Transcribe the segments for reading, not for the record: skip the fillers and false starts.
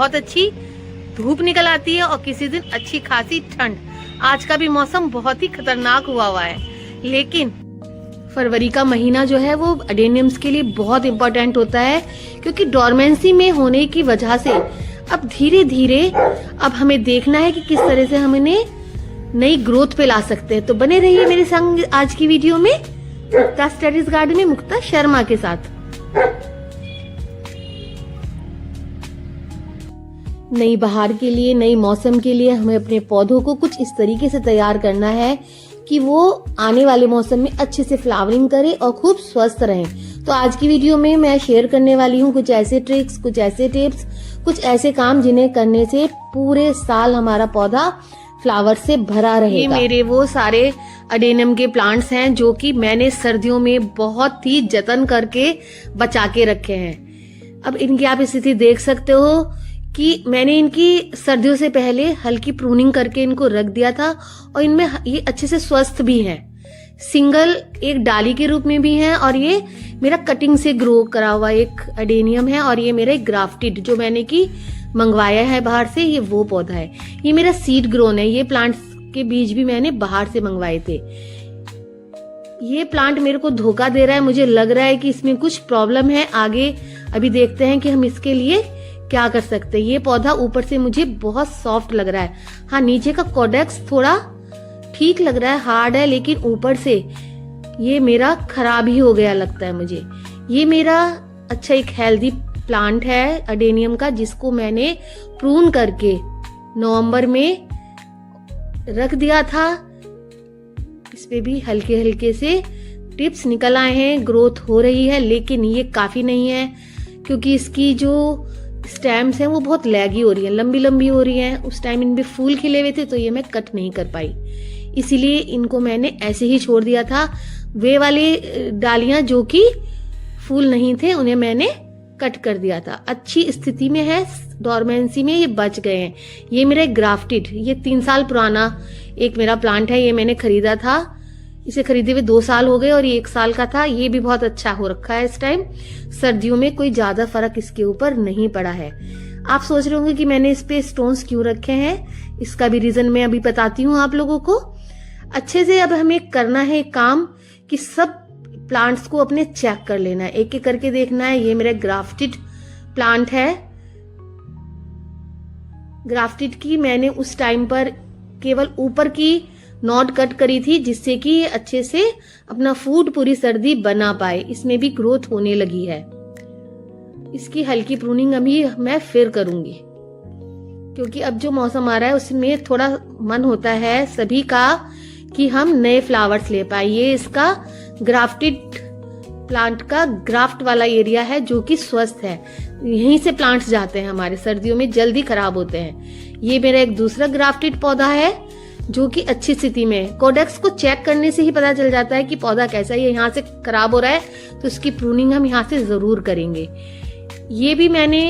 बहुत अच्छी धूप निकल आती है और किसी दिन अच्छी खासी ठंड। आज का भी मौसम बहुत ही खतरनाक हुआ है, लेकिन फरवरी का महीना जो है वो अडेनियम्स के लिए बहुत इम्पोर्टेंट होता है, क्योंकि डोरमेंसी में होने की वजह से अब धीरे धीरे अब हमें देखना है कि किस तरह से हम इन्हें नई ग्रोथ पे ला सकते हैं। तो बने रहिए मेरे संग आज की वीडियो में मुक्ता टेरेस गार्डन में मुक्ता शर्मा के साथ। नई बहार के लिए, नई मौसम के लिए हमें अपने पौधों को कुछ इस तरीके से तैयार करना है कि वो आने वाले मौसम में अच्छे से फ्लावरिंग करे और खूब स्वस्थ रहें। तो आज की वीडियो में मैं शेयर करने वाली हूँ कुछ ऐसे ट्रिक्स, कुछ ऐसे टिप्स, कुछ ऐसे काम जिन्हें करने से पूरे साल हमारा पौधा फ्लावर से भरा रहेगा। ये मेरे वो सारे अडेनियम के प्लांट्स हैं जो कि मैंने सर्दियों में बहुत ही जतन करके बचा के रखे हैं। अब इनकी आप स्थिति देख सकते हो कि मैंने इनकी सर्दियों से पहले हल्की प्रूनिंग करके इनको रख दिया था और इनमें ये अच्छे से स्वस्थ भी हैं। सिंगल एक डाली के रूप में भी हैं और ये मेरा कटिंग से ग्रो करा हुआ एक अडेनियम है और ये मेरा एक ग्राफ्टेड जो मैंने की मंगवाया है बाहर से, ये वो पौधा है। ये मेरा सीड ग्रोन है। ये प्लांट्स के बीज भी मैंने बाहर से मंगवाए थे। ये प्लांट मेरे को धोखा दे रहा है, मुझे लग रहा है कि इसमें कुछ प्रॉब्लम है। आगे अभी देखते हैं कि हम इसके लिए क्या कर सकते हैं। ये पौधा ऊपर से मुझे बहुत सॉफ्ट लग रहा है। हाँ, नीचे का कोडेक्स थोड़ा ठीक लग रहा है, हार्ड है, लेकिन ऊपर से ये मेरा खराब ही हो गया लगता है मुझे। ये मेरा अच्छा एक हेल्दी प्लांट है अडेनियम का, जिसको मैंने प्रून करके नवंबर में रख दिया था। इस पे भी हल्के हल्के से टिप्स निकल आए हैं, ग्रोथ हो रही है, लेकिन ये काफी नहीं है क्योंकि इसकी जो स्टेम्स हैं वो बहुत लैगी हो रही हैं, लंबी लंबी हो रही हैं। उस टाइम इनमें फूल खिले हुए थे तो ये मैं कट नहीं कर पाई, इसीलिए इनको मैंने ऐसे ही छोड़ दिया था। वे वाली डालियां जो कि फूल नहीं थे उन्हें मैंने कट कर दिया था। अच्छी स्थिति में है, डोरमेंसी में ये बच गए हैं। ये मेरा एक ग्राफ्टेड, ये 3 साल पुराना एक मेरा प्लांट है। ये मैंने खरीदा था, इसे खरीदे हुए 2 साल हो गए और ये 1 साल का था। ये भी बहुत अच्छा हो रखा है इस टाइम। सर्दियों में कोई ज्यादा फर्क इसके ऊपर नहीं पड़ा है। आप सोच रहे होंगे कि मैंने इस पे स्टोन्स क्यों रखे हैं, इसका भी रीजन मैं अभी बताती हूँ आप लोगों को अच्छे से। अब हमें करना है एक काम कि सब प्लांट्स को अपने चेक कर लेना है, एक एक करके देखना है। ये मेरा ग्राफ्टेड प्लांट है। ग्राफ्टेड की मैंने उस टाइम पर केवल ऊपर की नॉट कट करी थी, जिससे कि ये अच्छे से अपना फूड पूरी सर्दी बना पाए। इसमें भी ग्रोथ होने लगी है। इसकी हल्की प्रूनिंग अभी मैं फिर करूंगी, क्योंकि अब जो मौसम आ रहा है उसमें थोड़ा मन होता है सभी का कि हम नए फ्लावर्स ले पाए। ये इसका ग्राफ्टेड प्लांट का ग्राफ्ट वाला एरिया है जो कि स्वस्थ है। यहीं से प्लांट्स जाते हैं हमारे, सर्दियों में जल्दी खराब होते हैं। ये मेरा एक दूसरा ग्राफ्टेड पौधा है जो कि अच्छी स्थिति में है। कोडेक्स को चेक करने से ही पता चल जाता है कि पौधा कैसा है। ये यहाँ से खराब हो रहा है तो इसकी प्रूनिंग हम यहाँ से जरूर करेंगे। ये भी मैंने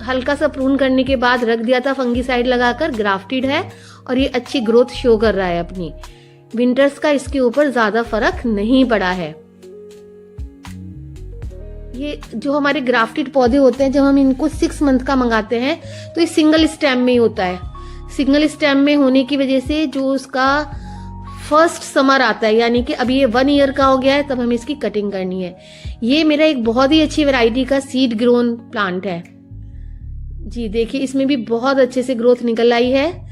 हल्का सा प्रून करने के बाद रख दिया था फंगीसाइड लगाकर। ग्राफ्टेड है और ये अच्छी ग्रोथ शो कर रहा है अपनी। विंटर्स का इसके ऊपर ज्यादा फर्क नहीं पड़ा है। ये जो हमारे ग्राफ्टेड पौधे होते हैं, जब हम इनको 6 मंथ का मंगाते हैं तो ये सिंगल स्टेम में ही होता है। सिंगल स्टेम में होने की वजह से जो उसका फर्स्ट समर आता है, यानी कि अभी ये 1 ईयर का हो गया है, तब हमें इसकी कटिंग करनी है। ये मेरा एक बहुत ही अच्छी वैरायटी का सीड ग्रोन प्लांट है जी। देखिए इसमें भी बहुत अच्छे से ग्रोथ निकल आई है।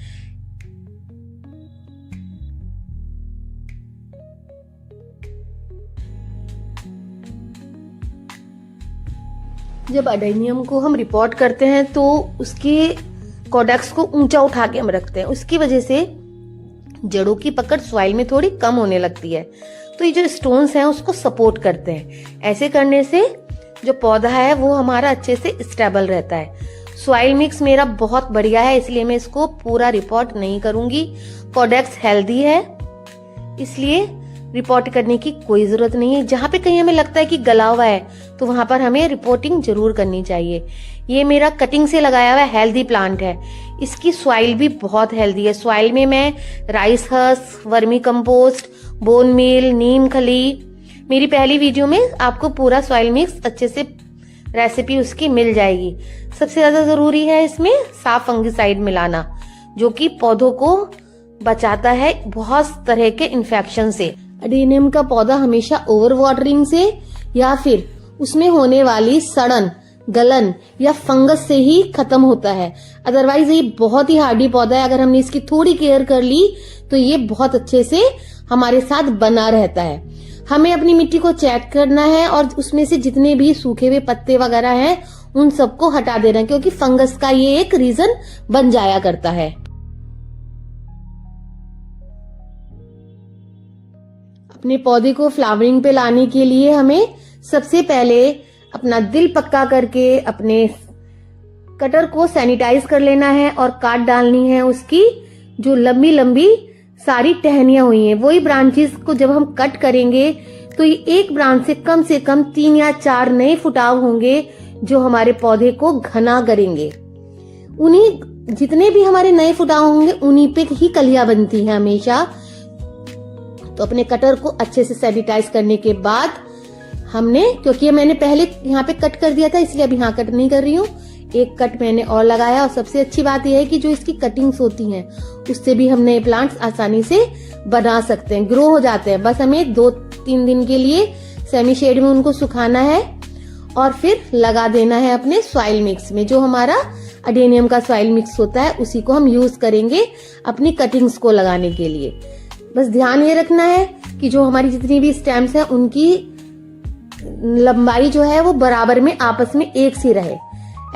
जब अडेनियम को हम रिपोर्ट करते हैं तो उसके कोडेक्स को ऊंचा उठा के हम रखते हैं, उसकी वजह से जड़ों की पकड़ सॉइल में थोड़ी कम होने लगती है। तो ये जो स्टोन्स हैं उसको सपोर्ट करते हैं। ऐसे करने से जो पौधा है वो हमारा अच्छे से स्टेबल रहता है। सॉइल मिक्स मेरा बहुत बढ़िया है, इसलिए मैं इसको पूरा रिपोर्ट नहीं करूंगी। कोडेक्स हेल्दी है, इसलिए रिपोर्ट करने की कोई जरूरत नहीं है। जहां पे कहीं हमें लगता है कि गला हुआ है तो वहां पर हमें रिपोर्टिंग जरूर करनी चाहिए। ये मेरा कटिंग से लगाया हुआ हेल्दी प्लांट है। इसकी सॉइल भी बहुत हेल्दी है। सॉइल में मैं rice husk, vermi compost, bone meal, neem खली, मेरी पहली वीडियो में आपको पूरा सॉइल मिक्स अच्छे से रेसिपी उसकी मिल जाएगी। सबसे ज्यादा जरूरी है इसमें साफ फंगिसाइड मिलाना, जो कि पौधों को बचाता है बहुत तरह के इन्फेक्शन से। अडेनियम का पौधा हमेशा ओवर वाटरिंग से या फिर उसमें होने वाली सड़न, गलन या फंगस से ही खत्म होता है। अदरवाइज ये बहुत ही हार्डी पौधा है। अगर हमने इसकी थोड़ी केयर कर ली तो ये बहुत अच्छे से हमारे साथ बना रहता है। हमें अपनी मिट्टी को चेक करना है और उसमें से जितने भी सूखे हुए पत्ते वगैरह हैं उन सबको हटा देना, क्योंकि फंगस का ये एक रीजन बन जाया करता है। अपने पौधे को फ्लावरिंग पे लाने के लिए हमें सबसे पहले अपना दिल पक्का करके अपने कटर को सैनिटाइज कर लेना है और काट डालनी है उसकी जो लंबी लंबी सारी टहनियां हुई हैं। वही ब्रांचेस को जब हम कट करेंगे तो ये एक ब्रांच से कम 3 या 4 नए फुटाव होंगे जो हमारे पौधे को घना करेंगे। उन्हीं जितने भी हमारे नए फुटाव होंगे उन्हीं पे ही कलियां बनती हैं हमेशा। तो अपने कटर को अच्छे से सैनिटाइज करने के बाद हमने, क्योंकि मैंने पहले यहाँ पे कट कर दिया था इसलिए अब यहाँ कट नहीं कर रही हूँ, एक कट मैंने और लगाया। और सबसे अच्छी बात यह है कि जो इसकी कटिंग्स होती हैं उससे भी हम नए प्लांट्स आसानी से बना सकते हैं, ग्रो हो जाते हैं। बस हमें 2-3 दिन के लिए सेमी शेड में उनको सुखाना है और फिर लगा देना है अपने सॉइल मिक्स में। जो हमारा अडेनियम का सॉइल मिक्स होता है उसी को हम यूज करेंगे अपनी कटिंग्स को लगाने के लिए। बस ध्यान ये रखना है कि जो हमारी जितनी भी स्टेम्स हैं उनकी लंबाई जो है वो बराबर में आपस में एक सी रहे।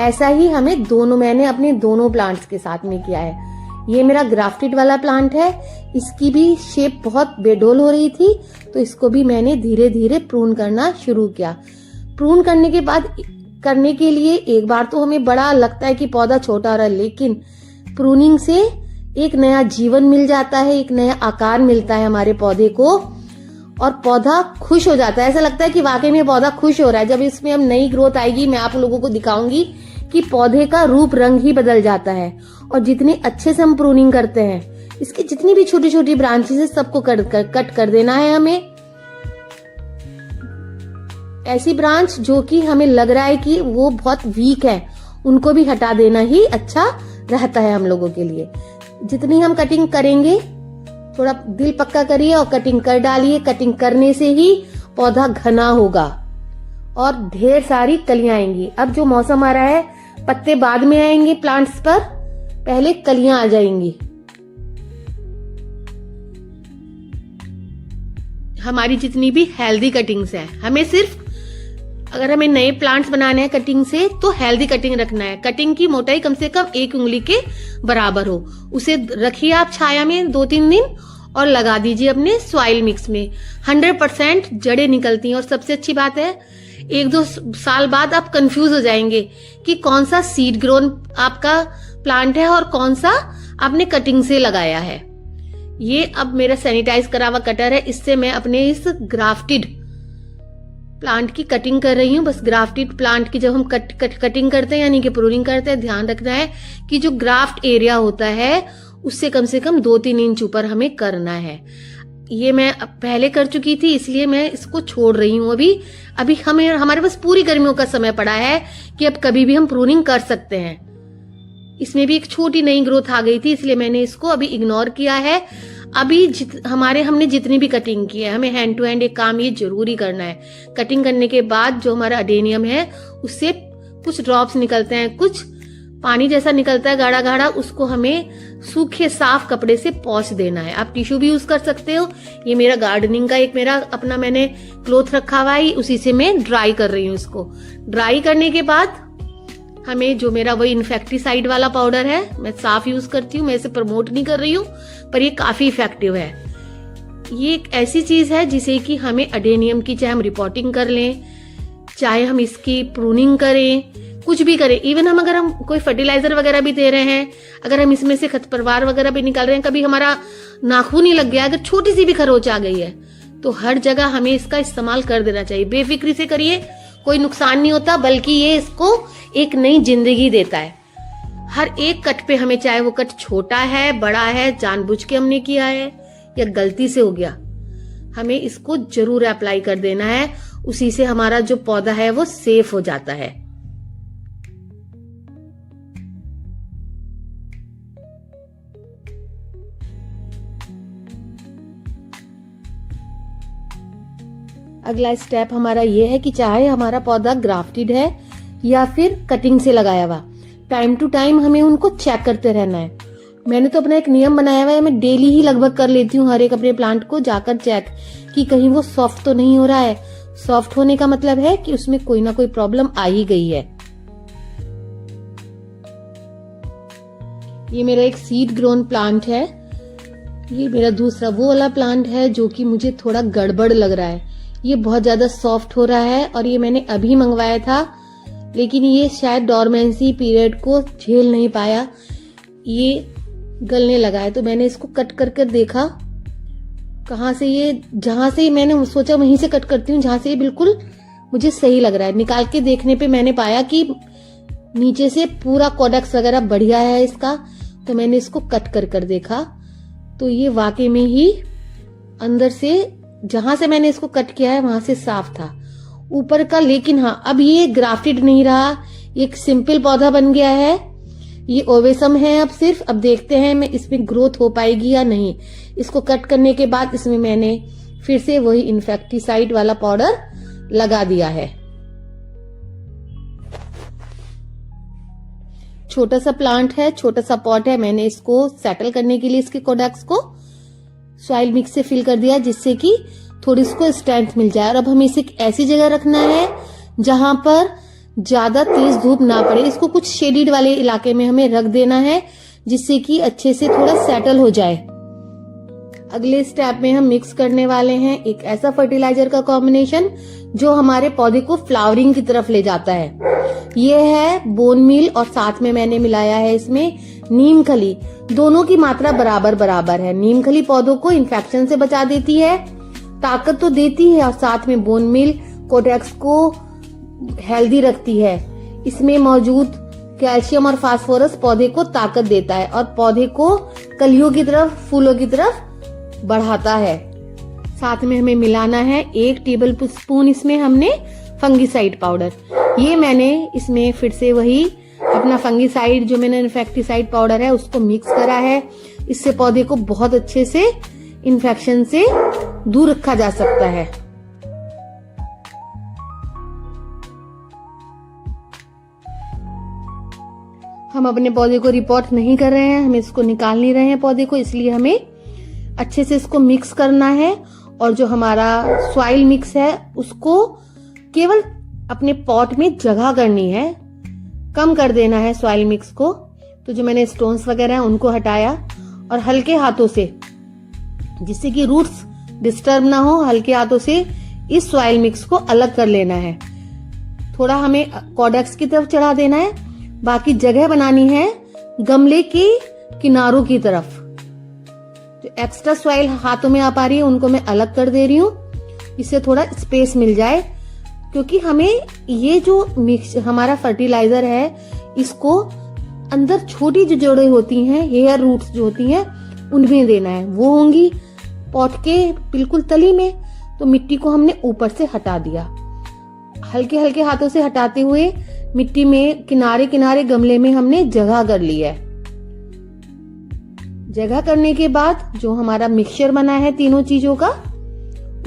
ऐसा ही मैंने अपने दोनों प्लांट्स के साथ में किया है। ये मेरा ग्राफ्टेड वाला प्लांट है, इसकी भी शेप बहुत बेडोल हो रही थी तो इसको भी मैंने धीरे धीरे प्रून करना शुरू किया। प्रून करने के बाद करने के लिए एक बार तो हमें बड़ा लगता है कि पौधा छोटा रहा, लेकिन प्रूनिंग से एक नया जीवन मिल जाता है, एक नया आकार मिलता है हमारे पौधे को और पौधा खुश हो जाता है। ऐसा लगता है कि वाकई में पौधा खुश हो रहा है। जब इसमें अब नई ग्रोथ आएगी मैं आप लोगों को दिखाऊंगी कि पौधे का रूप रंग ही बदल जाता है। और जितने अच्छे से हम प्रूनिंग करते हैं, इसकी जितनी भी छोटी छोटी ब्रांचेस है सबको कट कर देना है हमें। ऐसी ब्रांच जो कि हमें लग रहा है कि वो बहुत वीक है उनको भी हटा देना ही अच्छा रहता है हम लोगों के लिए। जितनी हम कटिंग करेंगे थोड़ा दिल पक्का करिए और कटिंग कर डालिए। कटिंग करने से ही पौधा घना होगा और ढेर सारी कलियां आएंगी। अब जो मौसम आ रहा है पत्ते बाद में आएंगे प्लांट्स पर, पहले कलियां आ जाएंगी। हमारी जितनी भी हेल्दी कटिंग्स हैं, हमें सिर्फ अगर हमें नए प्लांट्स बनाने हैं कटिंग से तो हेल्दी कटिंग रखना है। कटिंग की मोटाई कम से कम 1 उंगली के बराबर हो। उसे रखिए आप छाया में 2-3 दिन और लगा दीजिए अपने सॉइल मिक्स में। 100% जड़ें निकलती हैं। और सबसे अच्छी बात है 1-2 साल बाद आप कंफ्यूज हो जाएंगे कि कौन सा सीड ग्रोन आपका प्लांट है और कौन सा आपने कटिंग से लगाया है। ये अब मेरा सैनिटाइज करा हुआ कटर है, इससे मैं अपने इस ग्राफ्टेड प्लांट की कटिंग कर रही हूँ। बस ग्राफ्टेड प्लांट की जब हम कटिंग करते हैं यानी कि प्रूनिंग करते हैं, ध्यान रखना है कि जो ग्राफ्ट एरिया होता है उससे कम से कम 2-3 इंच ऊपर हमें करना है। ये मैं पहले कर चुकी थी इसलिए मैं इसको छोड़ रही हूँ। अभी हमारे पास पूरी गर्मियों का समय पड़ा है कि अब कभी भी हम प्रूनिंग कर सकते हैं। इसमें भी एक छोटी नई ग्रोथ आ गई थी इसलिए मैंने इसको अभी इग्नोर किया है। अभी हमने जितनी भी कटिंग की है, हमें हैंड टू हैंड एक काम ये जरूरी करना है। कटिंग करने के बाद जो हमारा अडेनियम है उससे कुछ ड्रॉप्स निकलते हैं, कुछ पानी जैसा निकलता है गाढ़ा गाढ़ा, उसको हमें सूखे साफ कपड़े से पोंछ देना है। आप टिश्यू भी यूज कर सकते हो। ये मेरा गार्डनिंग का एक अपना मैंने क्लोथ रखा हुआ है, उसी से मैं ड्राई कर रही हूँ इसको। ड्राई करने के बाद हमें जो मेरा वही इन्फेक्टिसाइड वाला पाउडर है मैं साफ यूज करती हूँ, मैं इसे प्रमोट नहीं कर रही हूँ पर ये काफी इफेक्टिव है। ये एक ऐसी चीज है जिसे कि हमें अडेनियम की चाहे हम रिपोर्टिंग कर लें, चाहे हम इसकी प्रूनिंग करें, कुछ भी करें, इवन अगर हम कोई फर्टिलाइजर वगैरह भी दे रहे हैं, अगर हम इसमें से खरपतवार वगैरह भी निकाल रहे हैं, कभी हमारा नाखून ही लग गया, अगर छोटी सी भी खरोच आ गई है तो हर जगह हमें इसका इस्तेमाल कर देना चाहिए। बेफिक्री से करिए, कोई नुकसान नहीं होता बल्कि ये इसको एक नई जिंदगी देता है। हर एक कट पे हमें, चाहे वो कट छोटा है बड़ा है, जानबूझ के हमने किया है या गलती से हो गया, हमें इसको जरूर अप्लाई कर देना है। उसी से हमारा जो पौधा है वो सेफ हो जाता है। अगला स्टेप हमारा ये है कि चाहे हमारा पौधा ग्राफ्टेड है या फिर कटिंग से लगाया हुआ, टाइम टू टाइम हमें उनको चेक करते रहना है। मैंने तो अपना एक नियम बनाया हुआ है, मैं डेली ही लगभग कर लेती हूँ हर एक अपने प्लांट को जाकर चेक कि कहीं वो सॉफ्ट तो नहीं हो रहा है। सॉफ्ट होने का मतलब है कि उसमें कोई ना कोई प्रॉब्लम आ ही गई है। ये मेरा एक सीड ग्रोन प्लांट है। ये मेरा दूसरा वो वाला प्लांट है जो कि मुझे थोड़ा गड़बड़ लग रहा है। ये बहुत ज्यादा सॉफ्ट हो रहा है और ये मैंने अभी मंगवाया था, लेकिन ये शायद डॉर्मेंसी पीरियड को झेल नहीं पाया, ये गलने लगा है। तो मैंने इसको कट कर देखा कहाँ से, ये जहां से मैंने सोचा वहीं से कट करती हूँ जहां से ये बिल्कुल मुझे सही लग रहा है। निकाल के देखने पे मैंने पाया कि नीचे से पूरा कॉडेक्स वगैरह बढ़िया है इसका, तो मैंने इसको कट कर देखा तो ये वाकई में ही अंदर से जहां से मैंने इसको कट किया है वहां से साफ था ऊपर का। लेकिन हाँ, अब ये ग्राफ्टेड नहीं रहा, एक सिंपल पौधा बन गया है। ये ओवेसम है अब सिर्फ। अब देखते हैं मैं इसमें ग्रोथ हो पाएगी या नहीं। इसको कट करने के बाद इसमें मैंने फिर से वही इंसेक्टिसाइड वाला पाउडर लगा दिया है। छोटा सा प्लांट है, छोटा सा पॉट है, मैंने इसको सेटल करने के लिए इसके कोडेक्स को सॉइल मिक्स से फिल कर दिया जिससे कि थोड़ी इसको स्ट्रेंथ मिल जाए। और अब हमें इसे ऐसी जगह रखना है जहां पर ज्यादा तेज धूप ना पड़े। इसको कुछ शेडेड वाले इलाके में हमें रख देना है जिससे कि अच्छे से थोड़ा सेटल हो जाए। अगले स्टेप में हम मिक्स करने वाले हैं एक ऐसा फर्टिलाइजर का कॉम्बिनेशन जो हमारे पौधे को फ्लावरिंग की तरफ ले जाता है। ये है बोन मील और साथ में मैंने मिलाया है इसमें नीम खली। दोनों की मात्रा बराबर बराबर है। नीम खली पौधों को इन्फेक्शन से बचा देती है, ताकत तो देती है, और साथ में बोन मील कोडेक्स को हेल्दी रखती है। इसमें मौजूद कैल्शियम और फास्फोरस पौधे को ताकत देता है और पौधे को कलियों की तरफ, फूलों की तरफ बढ़ाता है। साथ में हमें मिलाना है 1 टेबल स्पून इसमें हमने फंगीसाइड पाउडर। ये मैंने इसमें फिर से वही अपना फंगीसाइड जो मैंने इन्फेक्टिसाइड पाउडर है उसको मिक्स करा है। इससे पौधे को बहुत अच्छे से इन्फेक्शन से दूर रखा जा सकता है। हम अपने पौधे को रिपोर्ट नहीं कर रहे हैं, हम इसको निकाल नहीं रहे हैं पौधे को, इसलिए हमें अच्छे से इसको मिक्स करना है। और जो हमारा सॉइल मिक्स है उसको केवल अपने पॉट में जगह करनी है, कम कर देना है सॉइल मिक्स को। तो जो मैंने स्टोन्स वगैरह हैं उनको हटाया और हल्के हाथों से, जिससे कि रूट्स डिस्टर्ब ना हो, हल्के हाथों से इस सॉइल मिक्स को अलग कर लेना है। थोड़ा हमें कॉडेक्स की तरफ चढ़ा देना है, बाकी जगह बनानी है गमले के किनारों की तरफ। जो एक्स्ट्रा सॉइल हाथों में आ पा रही है उनको मैं अलग कर दे रही हूँ, इससे थोड़ा स्पेस मिल जाए। क्योंकि हमें ये जो मिक्स हमारा फर्टिलाइजर है इसको अंदर छोटी जो जड़ें होती हैं, हेयर रूट्स जो होती हैं, उनमें देना है। वो होंगी पॉट के बिल्कुल तली में। तो मिट्टी को हमने ऊपर से हटा दिया, हल्के हल्के हाथों से हटाते हुए मिट्टी में किनारे किनारे गमले में हमने जगह कर ली है। जगह करने के बाद जो हमारा मिक्सचर बना है तीनों चीजों का,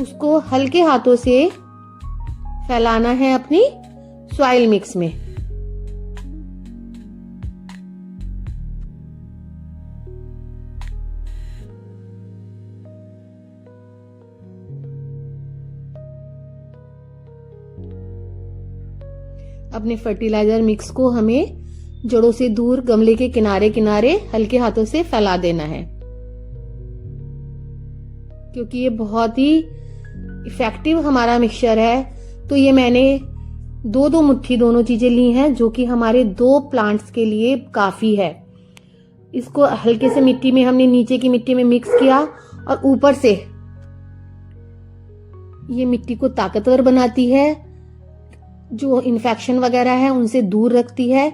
उसको हल्के हाथों से फैलाना है अपनी सॉइल मिक्स में। अपने फर्टिलाइजर मिक्स को हमें जड़ों से दूर गमले के किनारे किनारे हल्के हाथों से फैला देना है, क्योंकि ये बहुत ही इफेक्टिव हमारा मिक्सचर है। तो ये मैंने 2-2 मुट्ठी दोनों चीजें ली हैं, जो कि हमारे 2 प्लांट्स के लिए काफी है। इसको हल्के से मिट्टी में हमने नीचे की मिट्टी में मिक्स किया और ऊपर से ये मिट्टी को ताकतवर बनाती है, जो इन्फेक्शन वगैरह है उनसे दूर रखती है।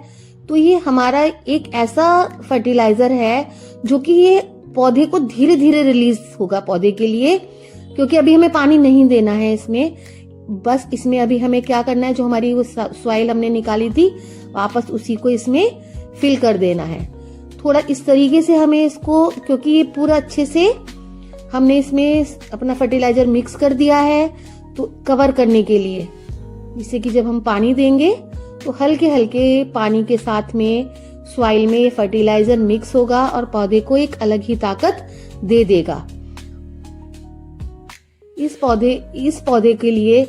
तो ये हमारा एक ऐसा फर्टिलाइजर है जो कि ये पौधे को धीरे धीरे रिलीज होगा पौधे के लिए, क्योंकि अभी हमें पानी नहीं देना है इसमें। बस इसमें अभी हमें क्या करना है, जो हमारी वो सॉइल हमने निकाली थी वापस उसी को इसमें फिल कर देना है। थोड़ा इस तरीके से हमें इसको, क्योंकि ये पूरा अच्छे से हमने इसमें अपना फर्टिलाइजर मिक्स कर दिया है, तो कवर करने के लिए, जिससे कि जब हम पानी देंगे तो हल्के हल्के पानी के साथ में सॉइल में फर्टिलाइजर मिक्स होगा और पौधे को एक अलग ही ताकत दे देगा। इस पौधे के लिए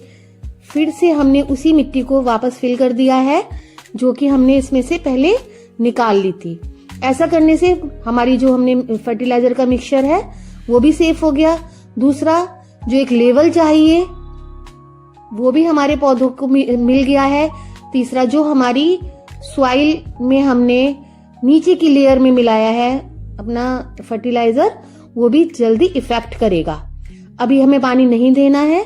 फिर से हमने उसी मिट्टी को वापस फिल कर दिया है जो कि हमने इसमें से पहले निकाल ली थी। ऐसा करने से हमारी जो हमने फर्टिलाइजर का मिक्सचर है वो भी सेफ हो गया। दूसरा, जो एक लेवल चाहिए वो भी हमारे पौधों को मिल गया है। तीसरा, जो हमारी सॉइल में हमने नीचे की लेयर में मिलाया है अपना फर्टिलाइजर, वो भी जल्दी इफेक्ट करेगा। अभी हमें पानी नहीं देना है।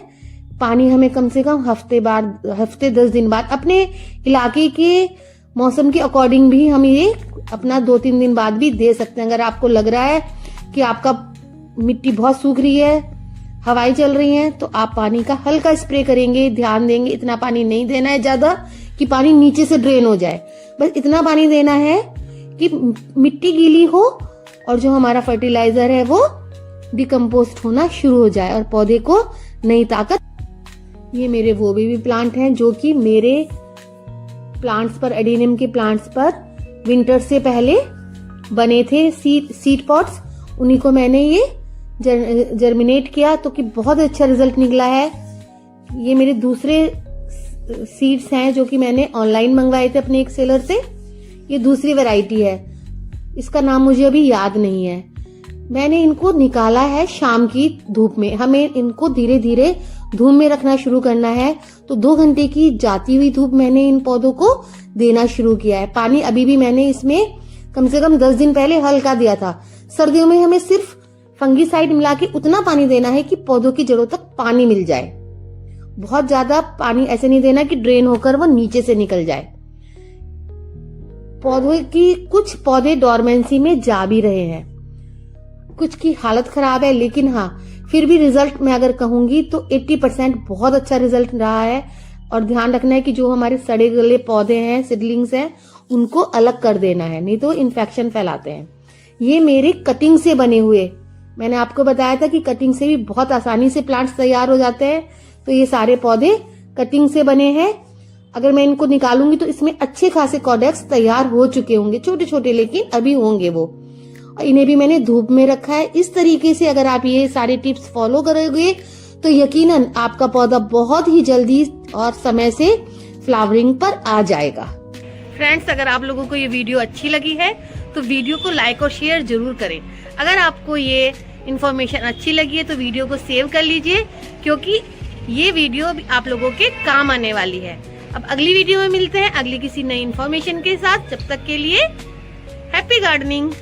पानी हमें कम से कम हफ्ते 10 दिन बाद, अपने इलाके के मौसम के अकॉर्डिंग भी हम ये अपना 2-3 दिन बाद भी दे सकते हैं। अगर आपको लग रहा है कि आपका मिट्टी बहुत सूख रही है, हवाएं चल रही हैं, तो आप पानी का हल्का स्प्रे करेंगे, ध्यान देंगे। इतना पानी नहीं देना है ज्यादा कि पानी नीचे से ड्रेन हो जाए, बस इतना पानी देना है कि मिट्टी गीली हो और जो हमारा फर्टिलाइजर है वो डिकम्पोस्ट होना शुरू हो जाए और पौधे को नई ताकत। ये मेरे वो बेबी प्लांट हैं जो कि मेरे प्लांट्स पर, एडेनियम के प्लांट्स पर विंटर से पहले बने थे सीड पॉट्स। उन्हीं को मैंने ये जर्मिनेट किया तो कि बहुत अच्छा रिजल्ट निकला है। ये मेरे दूसरे सीड्स हैं जो कि मैंने ऑनलाइन मंगवाए थे अपने एक सेलर से। ये दूसरी वैरायटी है, इसका नाम मुझे अभी याद नहीं है। मैंने इनको निकाला है शाम की धूप में। हमें इनको धीरे धीरे धूप में रखना शुरू करना है, तो 2 घंटे की जाती हुई धूप मैंने इन पौधों को देना शुरू किया है। पानी अभी भी मैंने इसमें कम से कम 10 दिन पहले हल्का दिया था। सर्दियों में हमें सिर्फ फंगीसाइड मिला के उतना पानी देना है कि पौधों की जड़ों तक पानी मिल जाए। बहुत ज्यादा पानी ऐसे नहीं देना कि ड्रेन होकर वो नीचे से निकल जाए। कुछ पौधे डोरमेंसी में जा भी रहे हैं, कुछ की हालत खराब है, लेकिन हाँ फिर भी रिजल्ट मैं अगर कहूंगी तो 80% बहुत अच्छा रिजल्ट रहा है। और ध्यान रखना है कि जो हमारे सड़े गले पौधे हैं, सीडलिंग्स हैं, उनको अलग कर देना है, नहीं तो इन्फेक्शन फैलाते हैं। ये मेरे कटिंग से बने हुए, मैंने आपको बताया था कि कटिंग से भी बहुत आसानी से प्लांट्स तैयार हो जाते हैं। तो ये सारे पौधे कटिंग से बने हैं। अगर मैं इनको निकालूंगी तो इसमें अच्छे खासे कॉडेक्स तैयार हो चुके होंगे, छोटे छोटे, लेकिन अभी होंगे वो। और इन्हें भी मैंने धूप में रखा है। इस तरीके से अगर आप ये सारे टिप्स फॉलो करोगे तो यकीनन आपका पौधा बहुत ही जल्दी और समय से फ्लावरिंग पर आ जाएगा। फ्रेंड्स, अगर आप लोगों को ये वीडियो अच्छी लगी है तो वीडियो को लाइक और शेयर जरूर करें। अगर आपको ये इन्फॉर्मेशन अच्छी लगी है तो वीडियो को सेव कर लीजिए, क्योंकि ये वीडियो आप लोगों के काम आने वाली है। अब अगली वीडियो में मिलते हैं अगली किसी नई इन्फॉर्मेशन के साथ। जब तक के लिए हैप्पी गार्डनिंग।